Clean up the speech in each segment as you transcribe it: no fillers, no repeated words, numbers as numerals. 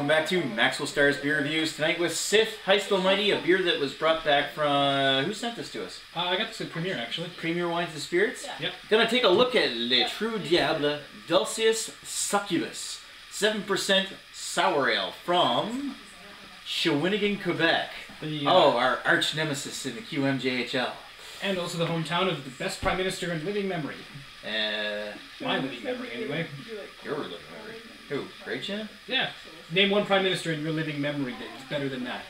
welcome back to Maxwell Starr's Beer Reviews. Tonight with Sithe and HeistAlmghty, a beer that was brought back from... Who sent this to us? I got this at Premier, actually. Premier Wines and Spirits? Yep. Gonna take a look at Le Trou Diable Dulcus Succubus. 7% sour ale from Shawinigan, Quebec. Our arch nemesis in the QMJHL. And also the hometown of the best Prime Minister in living memory. My living memory, anyway. Your living memory? Who? Rachel? Yeah. Name one Prime Minister in your living memory that is better than that.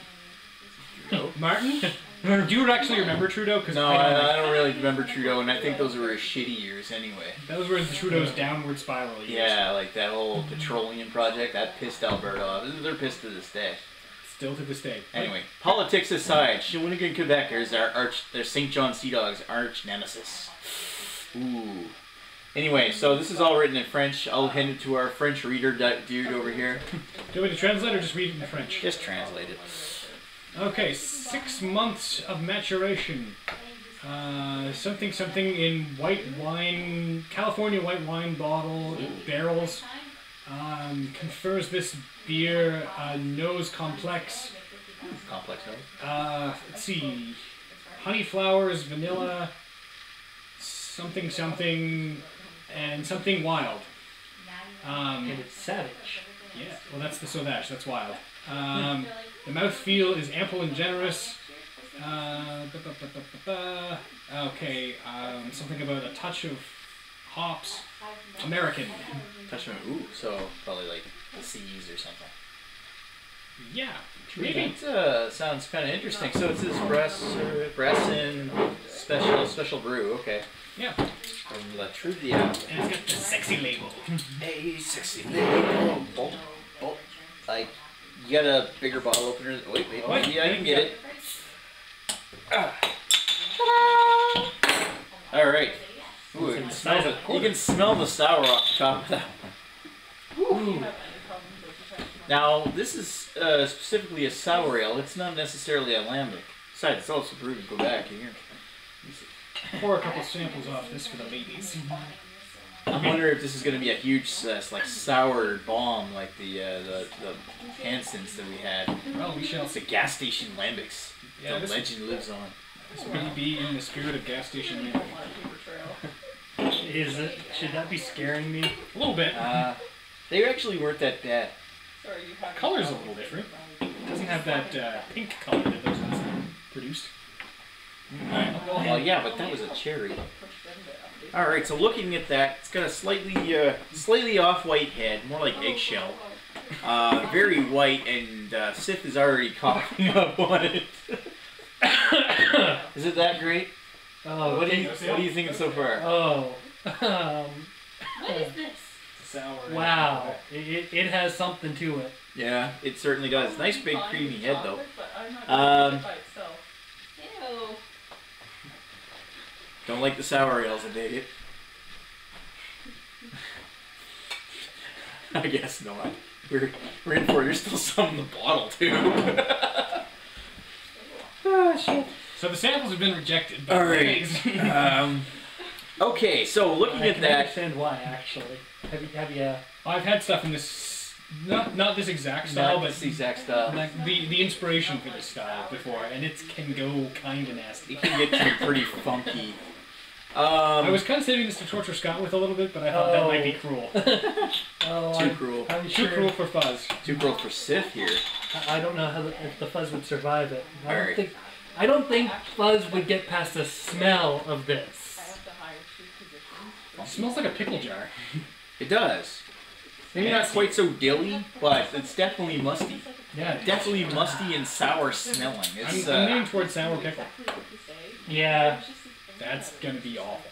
Trudeau? Martin? Do you actually remember Trudeau? No, I don't really remember Trudeau, and I think those were his shitty years anyway. Those were Trudeau's downward spiral years. Yeah, like that whole petroleum project, that pissed Alberta off. They're pissed to this day. Still to this day. Anyway, politics aside, Shawinigan, Quebecers are St. John Sea Dogs' arch nemesis. Ooh. Anyway, so this is all written in French. I'll hand it to our French reader dude over here. Do you want me to translate or just read it in French? Just translate it. Okay, 6 months of maturation. Something in white wine, California white wine bottle, barrels. Confers this beer nose complex. Complex nose? Let's see. Honey flowers, vanilla, something, and something wild. And it's savage. Yeah, well that's the sauvage, that's wild. The mouthfeel is ample and generous. Okay, something about a touch of hops. American. Touch of, ooh, so probably like the seas or something. Yeah, maybe. That sounds kind of interesting. So it's this Bresson special brew, okay. Yeah. From La Trou Diable. And it's got the sexy label. Hey, sexy label. Like, you got a bigger bottle opener? Wait. Yeah, I can get it. Alright. Ooh, you can smell the sour off the top of that one. Ooh. Now, this is specifically a sour ale. It's not necessarily a lambic. Besides, it's also brewed in Quebec here. Pour a couple samples off this for the ladies. I wonder if this is going to be a huge, like sour bomb, like the Hansons that we had. Well, we shall see. The gas station lambics. Yeah, the legend lives on. This may be in the spirit of gas station lambic. Is it? Should that be scaring me? A little bit. They actually weren't that bad. Color's a little different. It doesn't have that pink color that those ones produced. Well, yeah, but that was a cherry. Alright, so looking at that, it's got a slightly off-white head, more like eggshell. Very white, and Sithe is already coughing up on it. Is it that great? Oh, what are you thinking so far? Oh. What is this? Sour. Wow. It has something to it. Yeah, it certainly does. Nice big creamy head, though. Don't like the sour ales, I dig it. I guess not. We're in for it. There's still some in the bottle, too. Oh, shit. So the samples have been rejected. Alright. Okay, so looking at that... I understand why, actually. Have you I've had stuff in this... Not this exact style, but... this exact style. Like the inspiration for this style before, and it can go kind of nasty. It can get pretty funky. I was kind of saving this to torture Scott with a little bit, but I thought that might be cruel. Too cruel. I'm Too cruel for fuzz. Too cruel for Sithe here. I don't know if the fuzz would survive it. Alright. I don't think fuzz would get past the smell of this. It smells like a pickle jar. It does. Maybe not quite so dilly, but it's definitely musty. Yeah, Definitely musty and sour smelling. It's, I'm leaning towards sour pickle. Yeah. That's gonna be awful.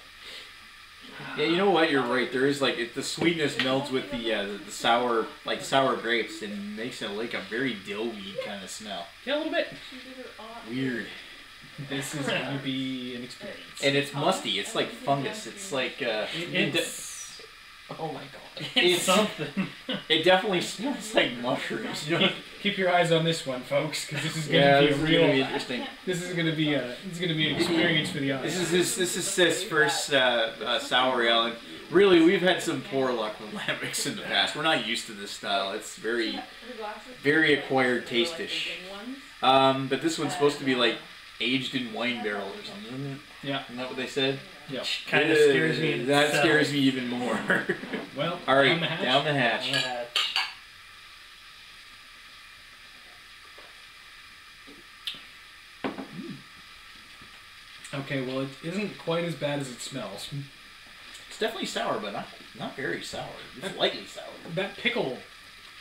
Yeah, you know what? You're right. There is like the sweetness melds with the sour, like sour grapes, and makes it like a very dillweed kind of smell. Yeah, a little bit. Weird. This is gonna be an experience. And it's musty. It's like fungus. It's like oh my god. It's something. It definitely smells like mushrooms. You know? Keep your eyes on this one, folks, because this is gonna be a real. Gonna be interesting. This is gonna be an experience for the eyes. This is Sith's first sour ale. And Really, we've had some poor luck with lambics in the past. We're not used to this style. It's very, very acquired taste-ish. But this one's supposed to be like aged in wine barrels or something, isn't it? Yeah. Isn't that what they said? Yeah. Kind of scares me. That scares me even more. Well, all right, down the hatch. down the hatch. Down the hatch. Okay, well, it isn't quite as bad as it smells. It's definitely sour, but not very sour. It's lightly sour. That pickle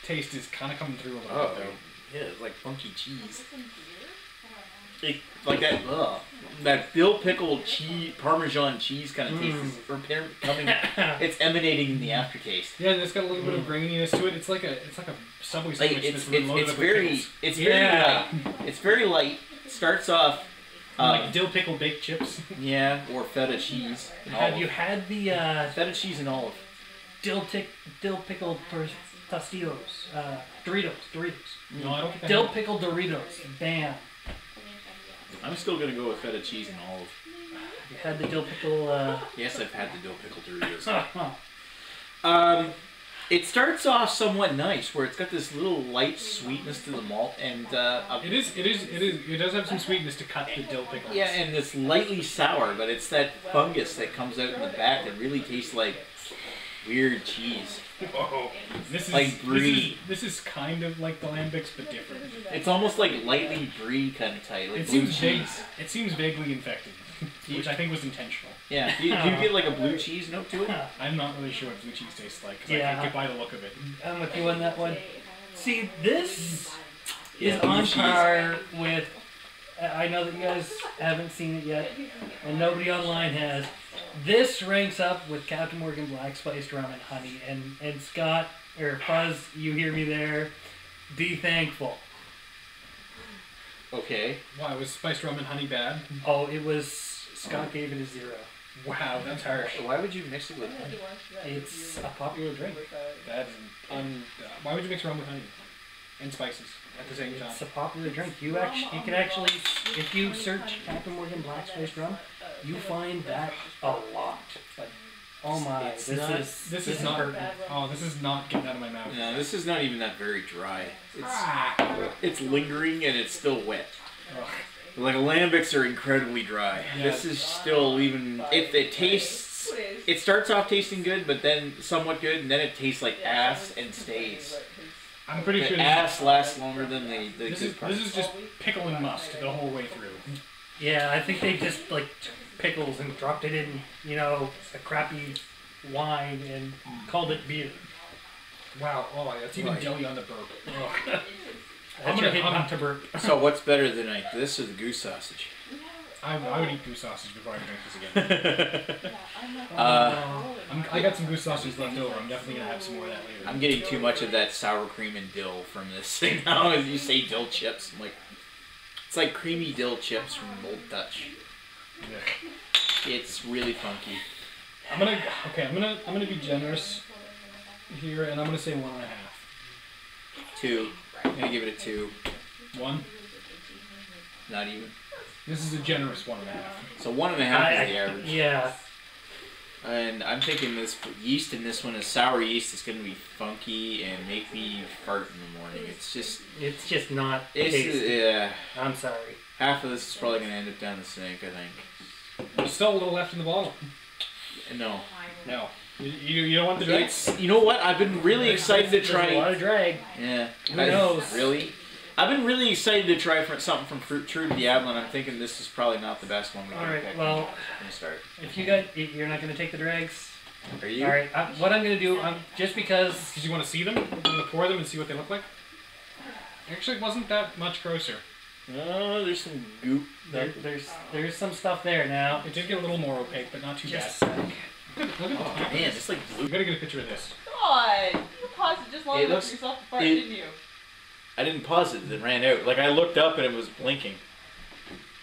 taste is kind of coming through a little Oh, bit, though. yeah, it's like funky cheese. Like that, that dill pickle cheese, Parmesan cheese kind of taste is coming. It's emanating in the aftertaste. Yeah, and it's got a little bit of graininess to it. It's like a Subway sandwich that's really loaded up with pickles. It's very light. It's very light. Starts off like dill pickle baked chips. Yeah, or feta cheese. Have you had the feta cheese and olive? dill pickled Tostitos, Doritos. No, I don't think Dill pickled Doritos. Bam. I'm still gonna go with feta cheese and olive. You had the dill pickle. Yes, I've had the dill pickle Doritos. It starts off somewhat nice, where it's got this little light sweetness to the malt, and it does have some sweetness to cut the dill pickles. yeah, and it's lightly sour, but it's that fungus that comes out in the back that really tastes like weird cheese. Whoa. This is like brie. This is kind of like the lambics, but different. It's almost like lightly brie kind of tight, like blue cheese. It seems vaguely infected, which I think was intentional. Yeah. Do you get like a blue cheese note to it? I'm not really sure what blue cheese tastes like, because Yeah. I can't get by the look of it. I'm with you on that one. See, this Yeah, is blue on cheese. par with. I know that you guys haven't seen it yet, and nobody online has. This ranks up with Captain Morgan Black Spiced Rum and Honey, and Scott, or Fuzz, you hear me there, be thankful. Okay. Why, was spiced rum and honey bad? Oh, it was, Scott gave it a 0. Wow, that's harsh. Why would you mix it with honey? It's a popular drink. That is why would you mix rum with honey and spices at the same time? It's a popular drink. You can actually, if you search Captain Morgan Black Spiced Rum, you find that a lot. But, oh my, this is not hurting. Oh, this is not getting out of my mouth. No, this is not even that very dry. It's lingering and it's still wet. Ugh. Like lambics are incredibly dry. Yeah. This is still even. It tastes. It starts off tasting good, but then somewhat good, and then it tastes like ass and stays. I'm pretty sure The ass lasts longer than the good part. this is just pickle and must the whole way through. Yeah, I think they just like took pickles and dropped it in, a crappy wine and called it beer. Wow, oh, that's even jelly on the burp. Ugh. I'm gonna hit not to burp. So what's better than like this or the goose sausage? I would eat goose sausage before I drink this again. I got some goose sausage left over. I'm definitely going to have some more of that later. I'm getting too much of that sour cream and dill from this thing now. As you say dill chips, I'm like, it's like creamy dill chips from Old Dutch. It's really funky. I'm gonna be generous here, and I'm gonna say 1.5. 2. I'm gonna give it a 2. 1. Not even. This is a generous 1.5. So 1.5 is the average. Yeah. And I'm thinking this yeast in this one is sour yeast. It's gonna be funky and make me fart in the morning. It's just not tasty. Yeah. I'm sorry. Half of this is probably gonna end up down the sink, I think. There's still a little left in the bottle. No. No. You don't want the drag? You know what? I've been really excited to try. There's a lot of drag. Yeah. Who knows? Really? I've been really excited to try something from Trou, Diable, and I'm thinking this is probably not the best one we can pick. Well, from the start. If you're not going to take the drags. Are you? All right. What I'm going to do, just because. Because you want to see them, you want to pour them and see what they look like. Actually, it wasn't that much grosser. Oh, there's some goop. There's some stuff there now. It did get a little more opaque, but not too Just bad. a sec. Look at Oh man, it's like blue. You gotta get a picture of this. God, you paused it just long enough for yourself to fart, didn't you? I didn't pause it, it ran out. Like I looked up and it was blinking.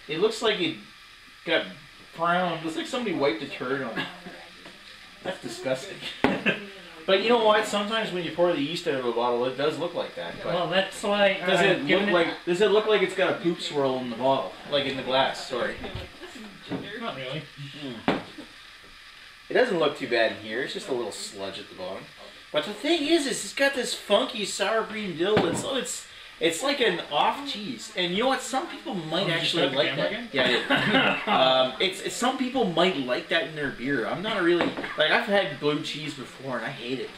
It looks like it got brown. It looks like somebody wiped a turd on it. That's disgusting. But you know what? Sometimes when you pour the yeast out of a bottle, it does look like that. But Well, that's why. does it look like it's got a poop swirl in the bottle, like in the glass? Sorry. Not really. It doesn't look too bad in here. It's just a little sludge at the bottom. But the thing is it's got this funky sour cream dill. It's like an off cheese. And you know what? Some people might actually like that. Again? Yeah, it's some people might like that in their beer. I'm not really like I've had blue cheese before and I hate it.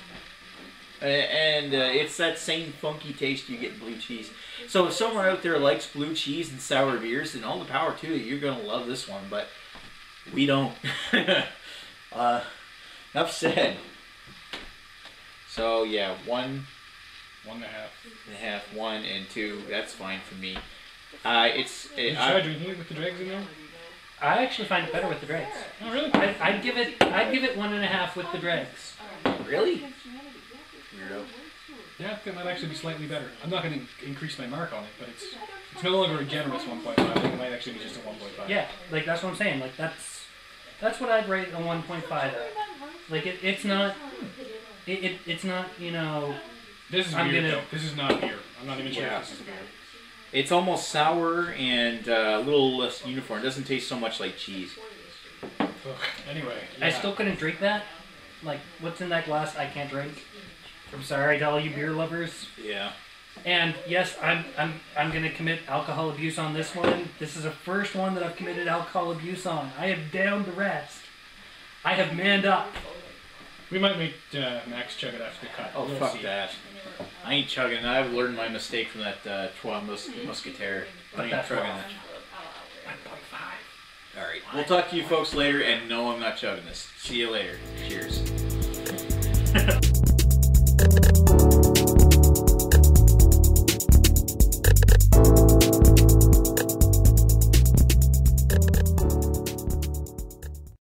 And it's that same funky taste you get in blue cheese. So if someone out there likes blue cheese and sour beers, then all the power to you. You're gonna love this one, but we don't. Enough said. So yeah, 1, 1.5, 1 and 2. That's fine for me. You try drinking it with the dregs in there? I actually find it better with the dregs. Oh really? I'd give it 1.5 with the dregs. Really? Weirdo. Yeah, that might actually be slightly better. I'm not going to increase my mark on it, but it's no longer a generous 1.5. I think it might actually be just a 1.5. Yeah, like that's what I'm saying. Like that's what I'd rate a 1.5 at. Like it's not, it's not, you know. This is weird though. This is not beer. I'm not even sure if this is beer. It's almost sour and a little less uniform. It doesn't taste so much like cheese. Anyway, yeah. I still couldn't drink that. Like, what's in that glass? I can't drink. I'm sorry to all you beer lovers. Yeah. And yes, I'm gonna commit alcohol abuse on this one. This is the first one that I've committed alcohol abuse on. I have downed the rest. I have manned up. We might make Max chug it after the cut. Oh, fuck that. I ain't chugging. I've learned my mistake from that Trou Musketeer. I ain't chugging that. 1.5. Alright, we'll talk to you folks later, and no, I'm not chugging this. See you later. Cheers.